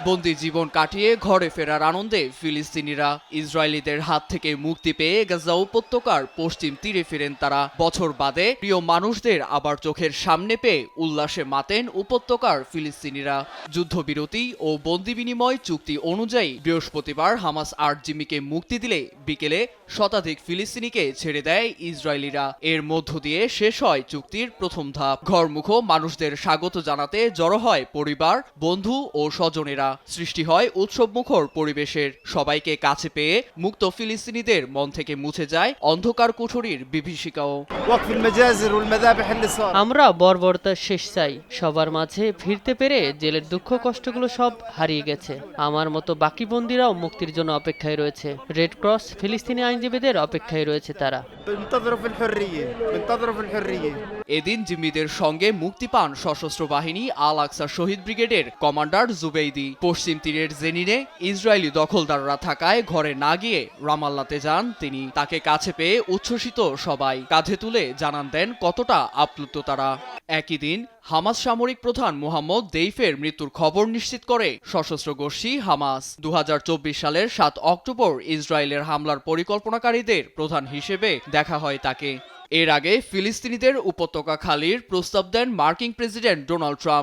বন্দি জীবন কাটিয়ে ঘরে ফেরার আনন্দে ফিলিস্তিনিরা ইসরায়েলিদের হাত থেকে মুক্তি পেয়ে গাজা উপত্যকার পশ্চিম তীরে ফিরেন তারা। বছর বাদে প্রিয় মানুষদের আবার চোখের সামনে পেয়ে উল্লাসে মাতেন উপত্যকার ফিলিস্তিনিরা। যুদ্ধবিরতি ও বন্দি বিনিময় চুক্তি অনুযায়ী বৃহস্পতিবার হামাস ৮ জিম্মিকে মুক্তি দিলে বিকেলে শতাধিক ফিলিস্তিনিকে ছেড়ে দেয় ইসরায়েলিরা। এর মধ্য দিয়ে শেষ হয় চুক্তির প্রথম ধাপ। ঘরমুখো মানুষদের স্বাগত জানাতে জড়ো হয় পরিবার, বন্ধু ও স্বজনেরা। সৃষ্টি হয় উৎসবমুখর পরিবেশের। সবাইকে কাছে পেয়ে মুক্ত ফিলিস্তিনিদের মন থেকে মুছে যায় অন্ধকার কুঠরির বিভীষিকাও। وقف المجازر والمذابح اللي صار আমরা বর্বরতার শেষ চাই। সবার মাঝে ফিরতে পেরে জেলের দুঃখ কষ্টগুলো সব হারিয়ে গেছে। আমার মতো বাকি বন্দীরাও মুক্তির জন্য অপেক্ষায় রয়েছে। রেড ক্রস ফিলিস্তিনি আইনজীবীদের অপেক্ষায় রয়েছে তারা। بنتظروا في الحرية بنتظروا في الحرية এদিন জিম্মিদের সঙ্গে মুক্তি পান সশস্ত্র বাহিনী আল আকসা শহীদ ব্রিগেডের কমান্ডার জুবেইদি। পশ্চিম তীরের জেনিনে ইসরায়েলি দখলদাররা থাকায় ঘরে না গিয়ে রামাল্লাতে যান তিনি। তাকে কাছে পেয়ে উচ্ছ্বসিত সবাই। কাঁধে তুলে জানান দেন কতটা আপ্লুত তারা। একই দিন হামাস সামরিক প্রধান মোহাম্মদ দেইফের মৃত্যুর খবর নিশ্চিত করে সশস্ত্র গোষ্ঠী হামাস। ২০২৪ সালের ৭ অক্টোবর ইসরায়েলের হামলার পরিকল্পনাকারীদের প্রধান হিসেবে দেখা হয় তাকে। এর আগে ফিলিস্তিনিদের উপত্যকা খালির প্রস্তাব দেন মার্কিন প্রেসিডেন্ট ডোনাল্ড ট্রাম্প।